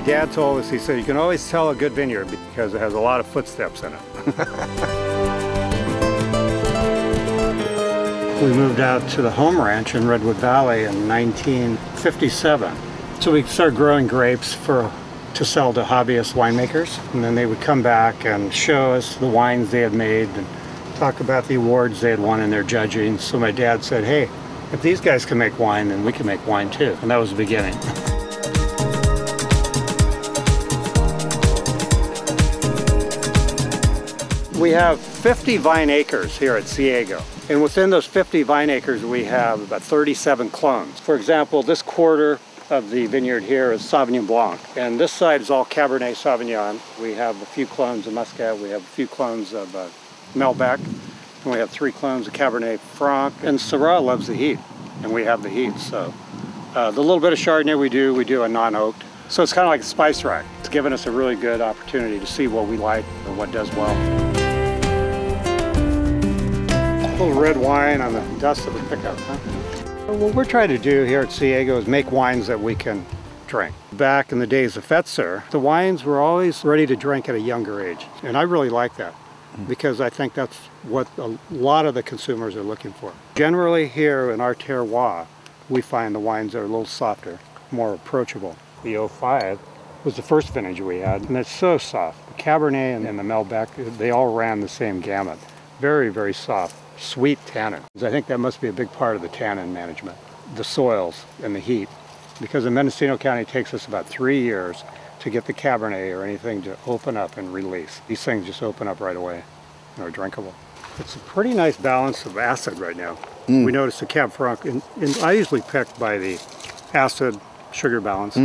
dad told us, he said, you can always tell a good vineyard because it has a lot of footsteps in it. We moved out to the home ranch in Redwood Valley in 1957. So we started growing grapes to sell to hobbyist winemakers. And then they would come back and show us the wines they had made and talk about the awards they had won in their judging. So my dad said, hey, if these guys can make wine, then we can make wine too. And that was the beginning. We have 50 vine acres here at Ceago. And within those 50 vine acres, we have about 37 clones. For example, this quarter of the vineyard here is Sauvignon Blanc. And this side is all Cabernet Sauvignon. We have a few clones of Muscat. We have a few clones of Malbec. And we have 3 clones of Cabernet Franc. And Syrah loves the heat. And we have the heat. So the little bit of Chardonnay we do a non-oaked. So it's kind of like a spice rack. It's given us a really good opportunity to see what we like and what does well. A little red wine on the dust of the pickup, huh? What we're trying to do here at Ceago is make wines that we can drink. Back in the days of Fetzer, the wines were always ready to drink at a younger age. And I really like that because I think that's what a lot of the consumers are looking for. Generally here in our terroir, we find the wines are a little softer, more approachable. The 05 was the first vintage we had, and it's so soft. The Cabernet and the Malbec, they all ran the same gamut. Very, very soft. Sweet tannin. I think that must be a big part of the tannin management. The soils and the heat. Because in Mendocino County it takes us about 3 years to get the Cabernet or anything to open up and release. These things just open up right away and are drinkable. It's a pretty nice balance of acid right now. We notice the Cab Franc, and I usually pick by the acid sugar balance.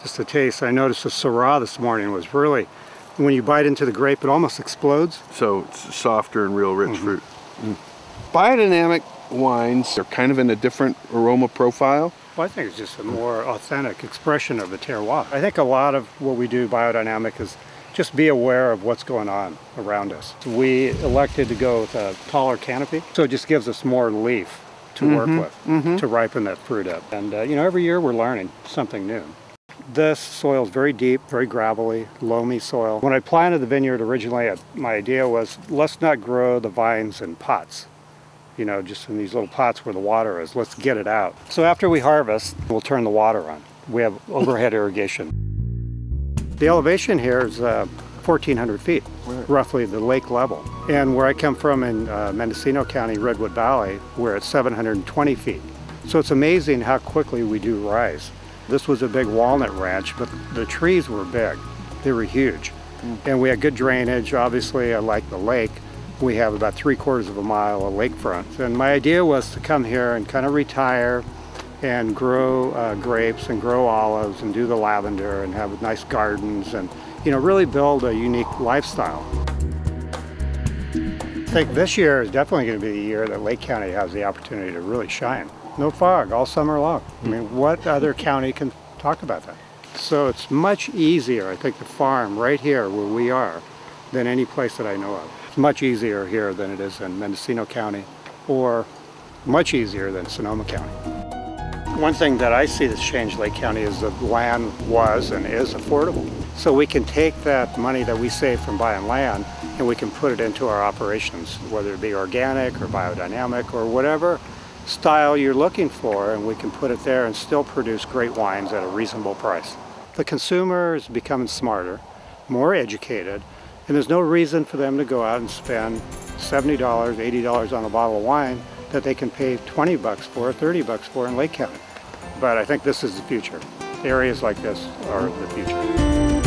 Just the taste. I noticed the Syrah this morning was really, when you bite into the grape, it almost explodes. So it's softer and real rich fruit. Biodynamic wines are kind of in a different aroma profile. Well, I think it's just a more authentic expression of the terroir. I think a lot of what we do biodynamic is just be aware of what's going on around us. We elected to go with a taller canopy, so it just gives us more leaf to work with to ripen that fruit up. And you know, every year we're learning something new. This soil is very deep, very gravelly, loamy soil. When I planted the vineyard originally, my idea was let's not grow the vines in pots. You know, just in these little pots where the water is. Let's get it out. So after we harvest, we'll turn the water on. We have overhead irrigation. The elevation here is 1,400 feet, roughly the lake level. And where I come from in Mendocino County, Redwood Valley, we're at 720 feet. So it's amazing how quickly we do rise. This was a big walnut ranch, but the trees were big. They were huge. And we had good drainage. Obviously, I like the lake. We have about 3/4 of a mile of lakefront. And my idea was to come here and kind of retire and grow grapes and grow olives and do the lavender and have nice gardens and, you know, really build a unique lifestyle. I think this year is definitely going to be the year that Lake County has the opportunity to really shine. No fog all summer long. I mean, what other county can talk about that? So it's much easier, I think, to farm right here where we are than any place that I know of. It's much easier here than it is in Mendocino County or much easier than Sonoma County. One thing that I see that's changed Lake County is that land was and is affordable. So we can take that money that we save from buying land and we can put it into our operations, whether it be organic or biodynamic or whatever style you're looking for, and we can put it there and still produce great wines at a reasonable price. The consumer is becoming smarter, more educated, and there's no reason for them to go out and spend $70, $80 on a bottle of wine that they can pay 20 bucks for, 30 bucks for in Lake County. But I think this is the future. Areas like this are the future.